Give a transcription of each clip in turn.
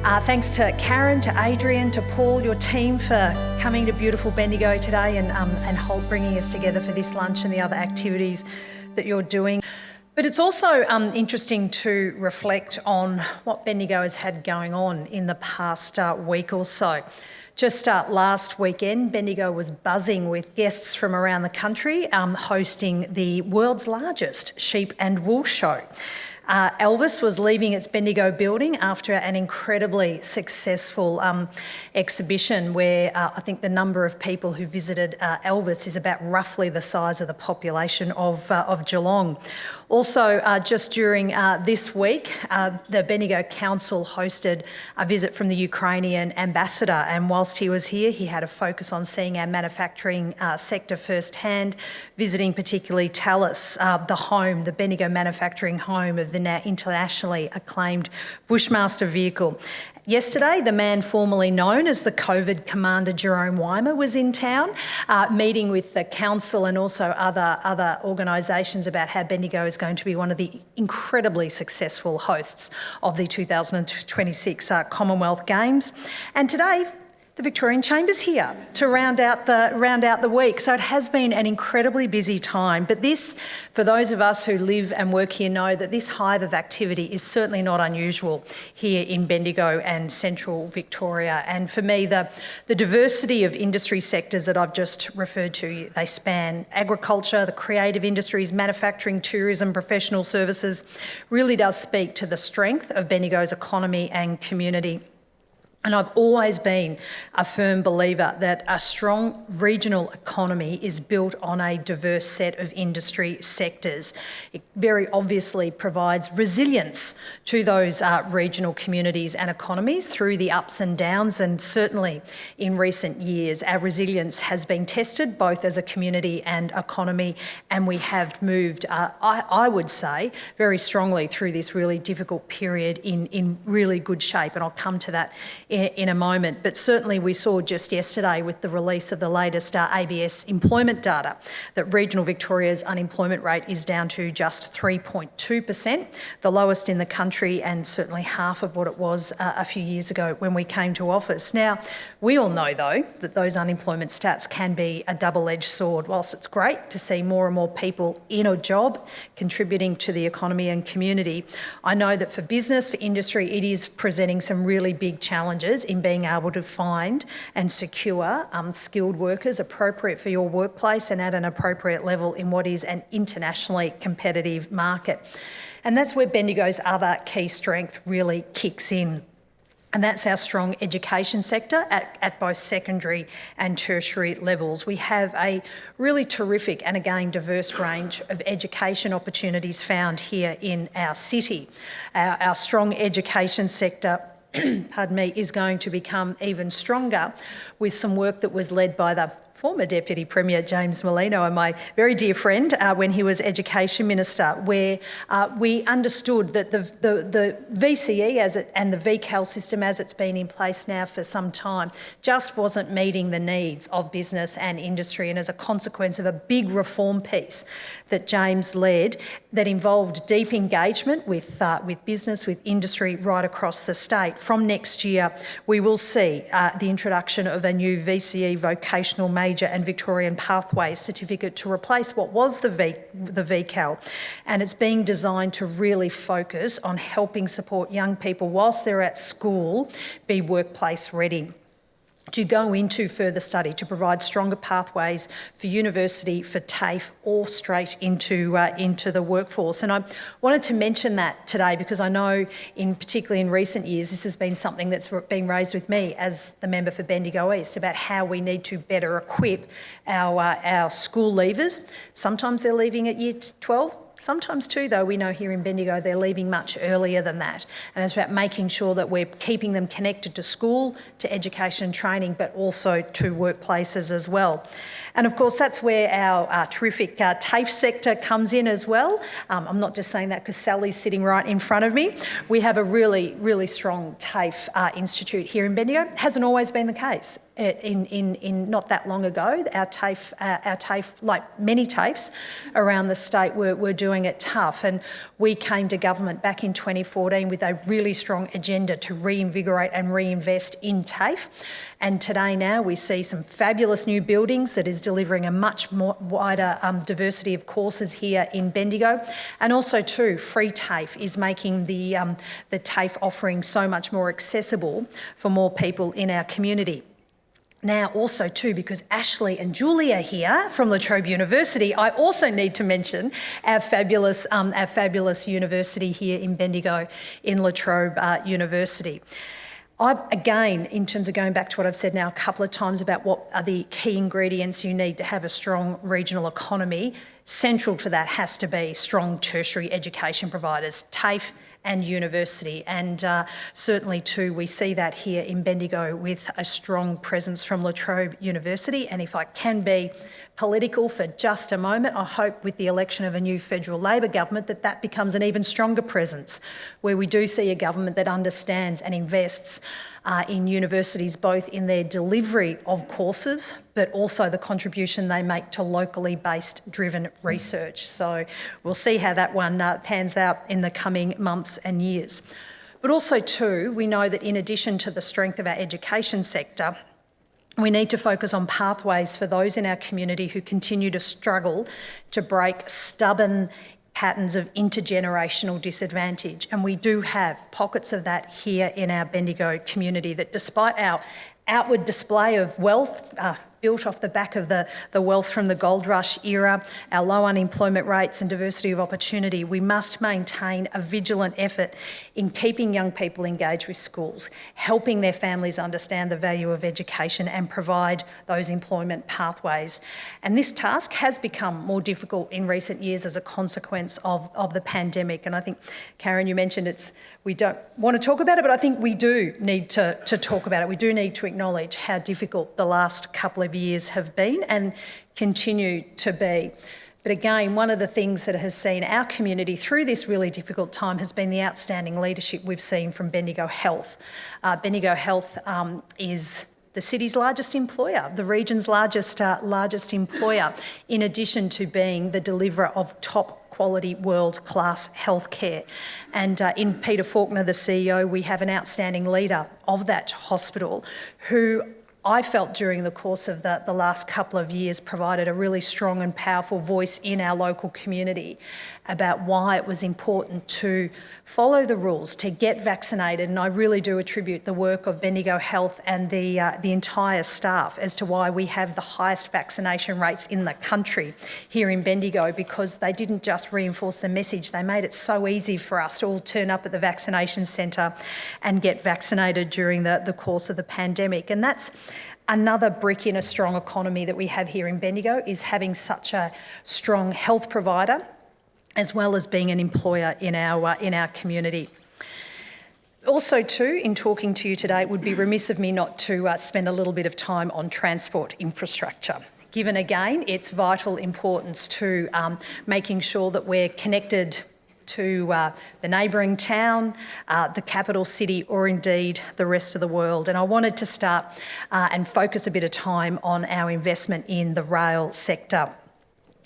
Thanks to Karen, to Adrian, to Paul, your team for coming to beautiful Bendigo today and bringing us together for this lunch and the other activities that you're doing. But it's also interesting to reflect on what Bendigo has had going on in the past week or so. Just last weekend, Bendigo was buzzing with guests from around the country hosting the world's largest sheep and wool show. Elvis was leaving its Bendigo building after an incredibly successful exhibition where I think the number of people who visited Elvis is about roughly the size of the population of Geelong. Also, just during this week, the Bendigo Council hosted a visit from the Ukrainian ambassador, and whilst he was here, he had a focus on seeing our manufacturing sector firsthand, visiting particularly Tallis, the Bendigo manufacturing home of the now internationally acclaimed Bushmaster vehicle. Yesterday, the man formerly known as the COVID Commander, Jerome Weimer, was in town, meeting with the council and also other organisations about how Bendigo is going to be one of the incredibly successful hosts of the 2026 Commonwealth Games. And today, the Victorian Chamber's here to round out the week. So it has been an incredibly busy time. But this, for those of us who live and work here, know that this hive of activity is certainly not unusual here in Bendigo and central Victoria. And for me, the diversity of industry sectors that I've just referred to, they span agriculture, the creative industries, manufacturing, tourism, professional services, really does speak to the strength of Bendigo's economy and community. And I've always been a firm believer that a strong regional economy is built on a diverse set of industry sectors. It very obviously provides resilience to those regional communities and economies through the ups and downs, and certainly in recent years our resilience has been tested both as a community and economy, and we have moved, I would say, very strongly through this really difficult period in really good shape, and I'll come to that in a moment. But certainly we saw just yesterday with the release of the latest ABS employment data that regional Victoria's unemployment rate is down to just 3.2%, the lowest in the country and certainly half of what it was a few years ago when we came to office. Now, we all know though that those unemployment stats can be a double-edged sword. Whilst it's great to see more and more people in a job contributing to the economy and community, I know that for business, for industry, it is presenting some really big challenges in being able to find and secure skilled workers appropriate for your workplace and at an appropriate level in what is an internationally competitive market. And that's where Bendigo's other key strength really kicks in. And that's our strong education sector at both secondary and tertiary levels. We have a really terrific and again diverse range of education opportunities found here in our city. Our strong education sector is going to become even stronger with some work that was led by the former Deputy Premier James Merlino and my very dear friend when he was Education Minister, where we understood that the VCE and the VCAL system as it's been in place now for some time just wasn't meeting the needs of business and industry, and as a consequence of a big reform piece that James led that involved deep engagement with business, with industry right across the state. From next year, we will see the introduction of a new VCE vocational major and Victorian Pathways certificate to replace what was the VCAL, and it's being designed to really focus on helping support young people whilst they're at school be workplace ready, to go into further study, to provide stronger pathways for university, for TAFE, or straight into the workforce. And I wanted to mention that today because I know, particularly in recent years, this has been something that's been raised with me as the member for Bendigo East about how we need to better equip our school leavers. Sometimes they're leaving at year 12. Sometimes too, though, we know here in Bendigo they're leaving much earlier than that. And it's about making sure that we're keeping them connected to school, to education and training, but also to workplaces as well. And of course, that's where our terrific TAFE sector comes in as well. I'm not just saying that because Sally's sitting right in front of me. We have a really, really strong TAFE institute here in Bendigo. Hasn't always been the case. in not that long ago. Our TAFE, like many TAFEs around the state, were doing it tough, and we came to government back in 2014 with a really strong agenda to reinvigorate and reinvest in TAFE. And today now we see some fabulous new buildings that is delivering a much more wider diversity of courses here in Bendigo. And also too, free TAFE is making the TAFE offering so much more accessible for more people in our community. Now also too, because Ashley and Julie are here from La Trobe University, I also need to mention our fabulous university here in Bendigo, in La Trobe University. Again, in terms of going back to what I've said now a couple of times about what are the key ingredients you need to have a strong regional economy, central to that has to be strong tertiary education providers, TAFE and university. And certainly too, we see that here in Bendigo with a strong presence from La Trobe University. And if I can be political for just a moment, I hope with the election of a new federal Labor government that becomes an even stronger presence, where we do see a government that understands and invests in universities, both in their delivery of courses, but also the contribution they make to locally based driven research. So we'll see how that one pans out in the coming months and years. But also too, we know that in addition to the strength of our education sector, we need to focus on pathways for those in our community who continue to struggle to break stubborn patterns of intergenerational disadvantage. And we do have pockets of that here in our Bendigo community, that despite our outward display of wealth built off the back of the wealth from the gold rush era, our low unemployment rates and diversity of opportunity, we must maintain a vigilant effort in keeping young people engaged with schools, helping their families understand the value of education and provide those employment pathways. And this task has become more difficult in recent years as a consequence of the pandemic. And I think, Karen, you mentioned we don't want to talk about it, but I think we do need to talk about it. We do need to acknowledge how difficult the last couple of years have been and continue to be. But again, one of the things that has seen our community through this really difficult time has been the outstanding leadership we've seen from Bendigo Health. Bendigo Health is the city's largest employer, the region's largest employer, in addition to being the deliverer of top quality world-class healthcare. And in Peter Faulkner, the CEO, we have an outstanding leader of that hospital who I felt during the course of the last couple of years provided a really strong and powerful voice in our local community about why it was important to follow the rules, to get vaccinated. And I really do attribute the work of Bendigo Health and the entire staff as to why we have the highest vaccination rates in the country here in Bendigo, because they didn't just reinforce the message, they made it so easy for us to all turn up at the vaccination centre and get vaccinated during the course of the pandemic. And that's another brick in a strong economy that we have here in Bendigo, is having such a strong health provider as well as being an employer in our community. Also too, in talking to you today, it would be remiss of me not to spend a little bit of time on transport infrastructure, given again its vital importance to making sure that we're connected to the neighbouring town, the capital city, or indeed the rest of the world. And I wanted to start and focus a bit of time on our investment in the rail sector.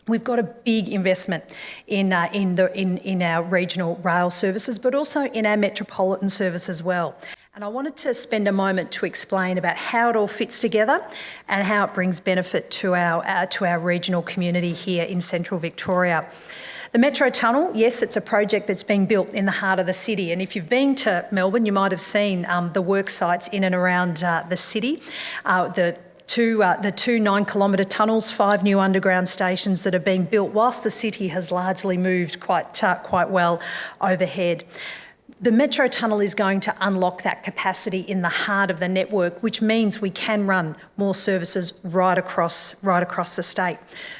We've got a big investment in our regional rail services, but also in our metropolitan service as well. And I wanted to spend a moment to explain about how it all fits together and how it brings benefit to our regional community here in central Victoria. The Metro Tunnel, yes, it's a project that's being built in the heart of the city. And if you've been to Melbourne, you might have seen the work sites in and around the city. The two 9-kilometre tunnels, 5 new underground stations that are being built, whilst the city has largely moved quite well overhead. The Metro Tunnel is going to unlock that capacity in the heart of the network, which means we can run more services right across the state.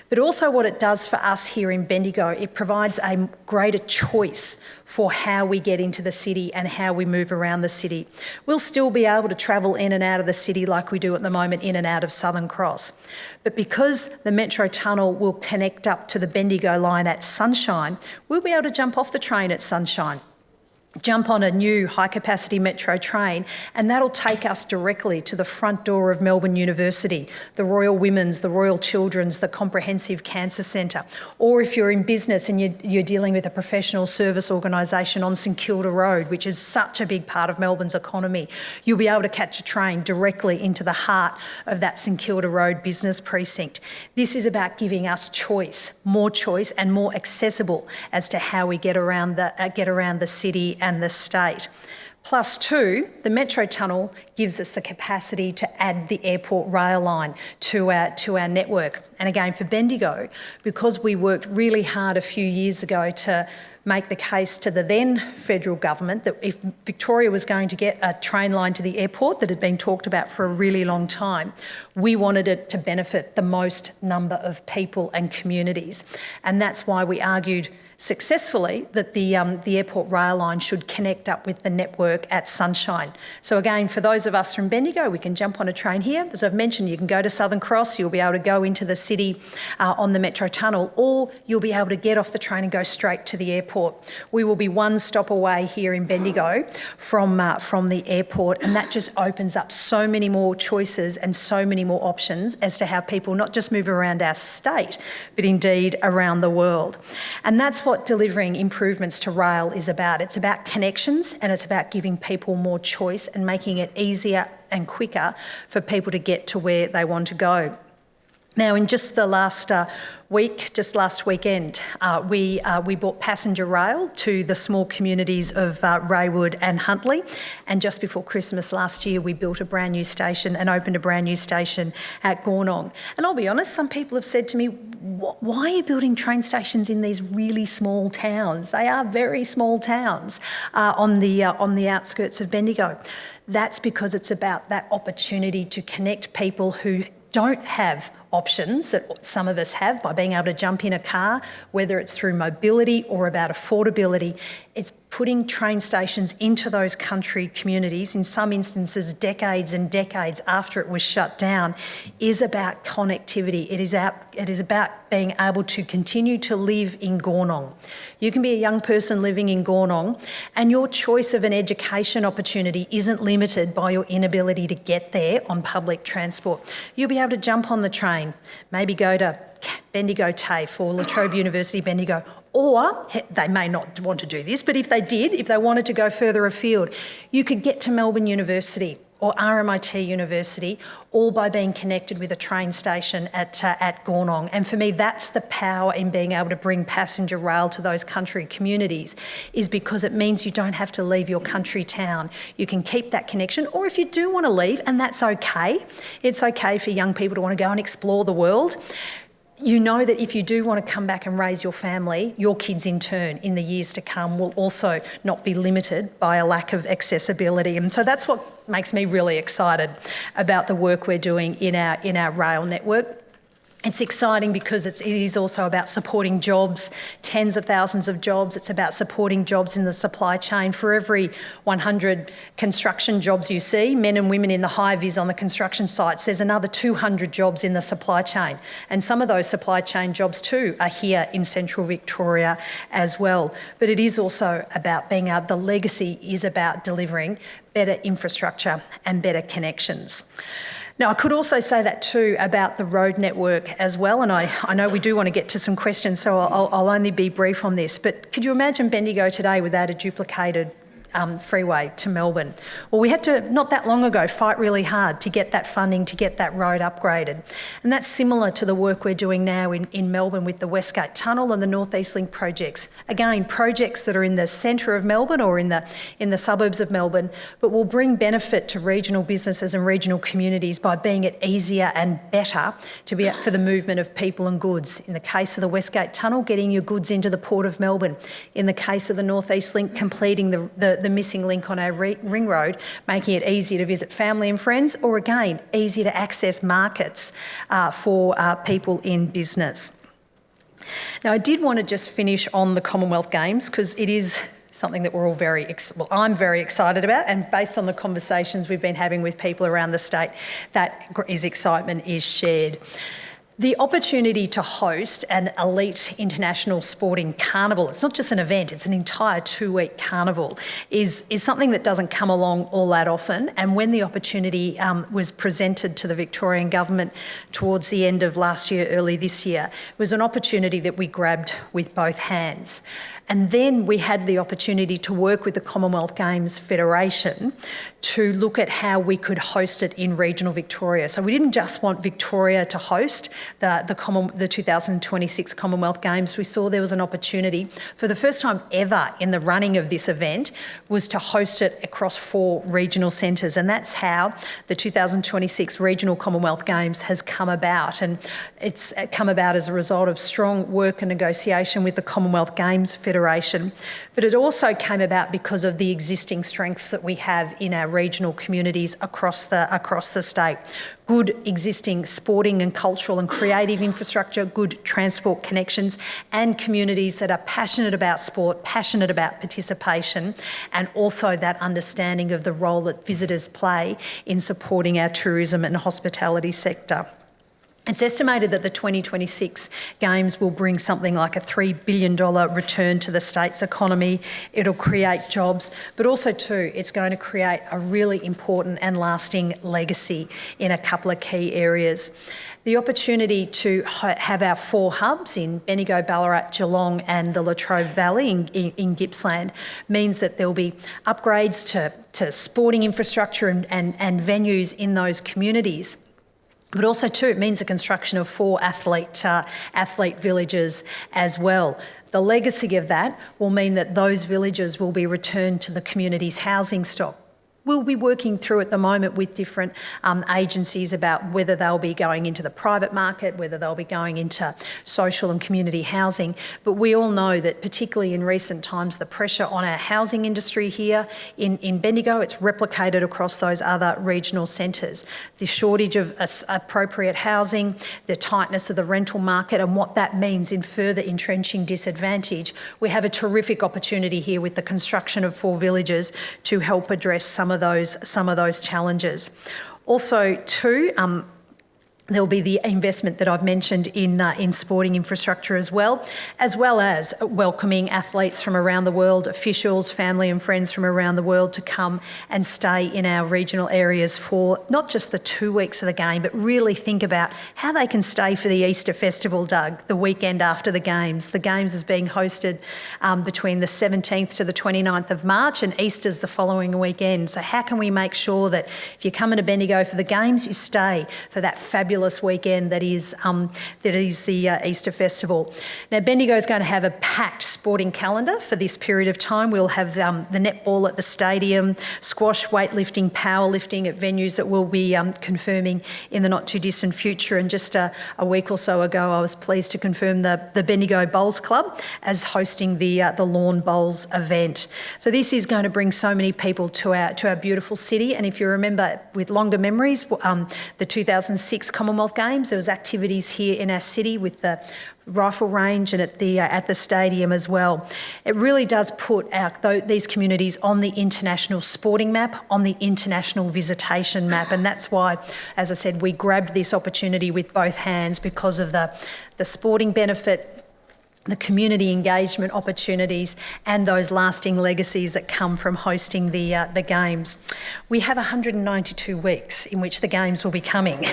But also what it does for us here in Bendigo, it provides a greater choice for how we get into the city and how we move around the city. We'll still be able to travel in and out of the city like we do at the moment in and out of Southern Cross. But because the Metro Tunnel will connect up to the Bendigo line at Sunshine, we'll be able to jump off the train at Sunshine jump on a new high-capacity metro train, and that'll take us directly to the front door of Melbourne University, the Royal Women's, the Royal Children's, the Comprehensive Cancer Centre. Or if you're in business and you're dealing with a professional service organisation on St Kilda Road, which is such a big part of Melbourne's economy, you'll be able to catch a train directly into the heart of that St Kilda Road business precinct. This is about giving us choice and more accessible as to how we get around the city and the state. Plus two, the metro tunnel gives us the capacity to add the airport rail line to our network. And again, for Bendigo, because we worked really hard a few years ago to make the case to the then federal government that if Victoria was going to get a train line to the airport that had been talked about for a really long time, we wanted it to benefit the most number of people and communities. And that's why we argued successfully that the airport rail line should connect up with the network at Sunshine. So again, for those of us from Bendigo, we can jump on a train here. As I've mentioned, you can go to Southern Cross, you'll be able to go into the city on the metro tunnel, or you'll be able to get off the train and go straight to the airport. We will be one stop away here in Bendigo from the airport, and that just opens up so many more choices and so many more options as to how people not just move around our state, but indeed around the world. And that's what delivering improvements to rail is about. It's about connections, and it's about giving people more choice and making it easier and quicker for people to get to where they want to go. Now, in just the last last weekend, we brought passenger rail to the small communities of Raywood and Huntley, and just before Christmas last year, we built a brand new station and opened a brand new station at Gornong. And I'll be honest, some people have said to me, why are you building train stations in these really small towns? They are very small towns on the outskirts of Bendigo. That's because it's about that opportunity to connect people who don't have options that some of us have by being able to jump in a car, whether it's through mobility or about affordability. It's putting train stations into those country communities, in some instances decades and decades after it was shut down, is about connectivity. It is about being able to continue to live in Gornong. You can be a young person living in Gornong, and your choice of an education opportunity isn't limited by your inability to get there on public transport. You'll be able to jump on the train, maybe go to Bendigo TAFE or La Trobe University Bendigo, or they may not want to do this, but if they wanted to go further afield, you could get to Melbourne University or RMIT University, all by being connected with a train station at Gornong. And for me, that's the power in being able to bring passenger rail to those country communities, is because it means you don't have to leave your country town. You can keep that connection, or if you do want to leave, and that's okay, it's okay for young people to want to go and explore the world. You know that if you do want to come back and raise your family, your kids in turn in the years to come will also not be limited by a lack of accessibility. And so that's what makes me really excited about the work we're doing in our rail network. It's exciting because it is also about supporting jobs, tens of thousands of jobs. It's about supporting jobs in the supply chain. For every 100 construction jobs you see, men and women in the high-vis on the construction sites, there's another 200 jobs in the supply chain. And some of those supply chain jobs too are here in central Victoria as well. But it is also about the legacy is about delivering better infrastructure and better connections. Now, I could also say that too about the road network as well, and I know we do want to get to some questions, so I'll only be brief on this, but could you imagine Bendigo today without a duplicated freeway to Melbourne? Well, we had to, not that long ago, fight really hard to get that funding, to get that road upgraded. And that's similar to the work we're doing now in Melbourne with the Westgate Tunnel and the North East Link projects. Again, projects that are in the centre of Melbourne or in the suburbs of Melbourne, but will bring benefit to regional businesses and regional communities by being it easier and better for the movement of people and goods. In the case of the Westgate Tunnel, getting your goods into the Port of Melbourne. In the case of the North East Link, completing the missing link on our ring road, making it easier to visit family and friends, or again, easier to access markets for people in business. Now, I did want to just finish on the Commonwealth Games because it is something that we're all I'm very excited about, and based on the conversations we've been having with people around the state, that excitement is shared. The opportunity to host an elite international sporting carnival, it's not just an event, it's an entire 2-week carnival, is something that doesn't come along all that often. And when the opportunity was presented to the Victorian government towards the end of last year, early this year, it was an opportunity that we grabbed with both hands. And then we had the opportunity to work with the Commonwealth Games Federation to look at how we could host it in regional Victoria. So we didn't just want Victoria to host the 2026 Commonwealth Games. We saw there was an opportunity for the first time ever in the running of this event was to host it across 4 regional centres. And that's how the 2026 Regional Commonwealth Games has come about. And it's come about as a result of strong work and negotiation with the Commonwealth Games Federation. But it also came about because of the existing strengths that we have in our regional communities across the state. Good existing sporting and cultural and creative infrastructure, good transport connections, and communities that are passionate about sport, passionate about participation, and also that understanding of the role that visitors play in supporting our tourism and hospitality sector. It's estimated that the 2026 Games will bring something like a $3 billion return to the state's economy. It'll create jobs, but also too, it's going to create a really important and lasting legacy in a couple of key areas. The opportunity to have our 4 hubs in Bendigo, Ballarat, Geelong and the Latrobe Valley in Gippsland means that there'll be upgrades to sporting infrastructure and venues in those communities. But also too, it means the construction of 4 athlete villages as well. The legacy of that will mean that those villages will be returned to the community's housing stock. We'll be working through at the moment with different agencies about whether they'll be going into the private market, whether they'll be going into social and community housing. But we all know that particularly in recent times, the pressure on our housing industry here in Bendigo, it's replicated across those other regional centres. The shortage of appropriate housing, the tightness of the rental market and what that means in further entrenching disadvantage. We have a terrific opportunity here with the construction of 4 villages to help address some of those challenges. Also, too, there'll be the investment that I've mentioned in sporting infrastructure as well as welcoming athletes from around the world, officials, family and friends from around the world to come and stay in our regional areas for not just the 2 weeks of the game, but really think about how they can stay for the Easter Festival, Doug, the weekend after the Games. The Games is being hosted between the 17th to the 29th of March and Easter's the following weekend. So how can we make sure that if you're coming to Bendigo for the Games, you stay for that fabulous weekend that is the Easter Festival. Now, Bendigo is going to have a packed sporting calendar for this period of time. We'll have the netball at the stadium, squash, weightlifting, powerlifting at venues that we'll be confirming in the not too distant future. And just a week or so ago, I was pleased to confirm the Bendigo Bowls Club as hosting the Lawn Bowls event. So this is going to bring so many people to our beautiful city. And if you remember with longer memories, the 2006 Commonwealth Games, there was activities here in our city with the rifle range and at the stadium as well. It really does put these communities on the international sporting map, on the international visitation map, and that's why, as I said, we grabbed this opportunity with both hands because of the sporting benefit, the community engagement opportunities and those lasting legacies that come from hosting the Games. We have 192 weeks in which the Games will be coming.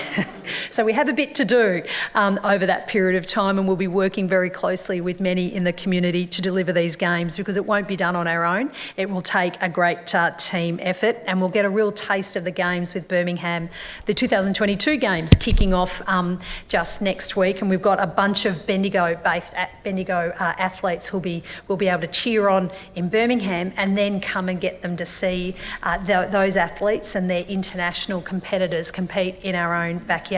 So we have a bit to do over that period of time, and we'll be working very closely with many in the community to deliver these Games because it won't be done on our own. It will take a great team effort, and we'll get a real taste of the Games with Birmingham, the 2022 Games kicking off just next week, and we've got a bunch of Bendigo-based athletes who'll be able to cheer on in Birmingham and then come and get them to see those athletes and their international competitors compete in our own backyard.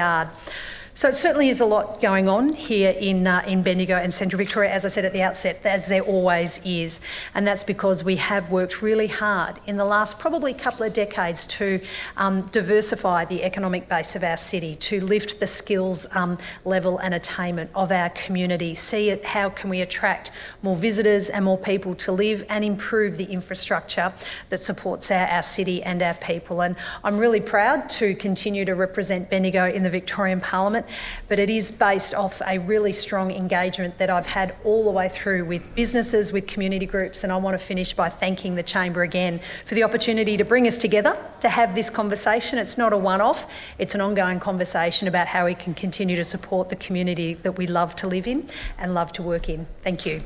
So it certainly is a lot going on here in Bendigo and Central Victoria, as I said at the outset, as there always is. And that's because we have worked really hard in the last probably couple of decades to diversify the economic base of our city, to lift the skills level and attainment of our community, see how can we attract more visitors and more people to live and improve the infrastructure that supports our city and our people. And I'm really proud to continue to represent Bendigo in the Victorian Parliament but it is based off a really strong engagement that I've had all the way through with businesses, with community groups, and I want to finish by thanking the Chamber again for the opportunity to bring us together to have this conversation. It's not a one-off, it's an ongoing conversation about how we can continue to support the community that we love to live in and love to work in. Thank you.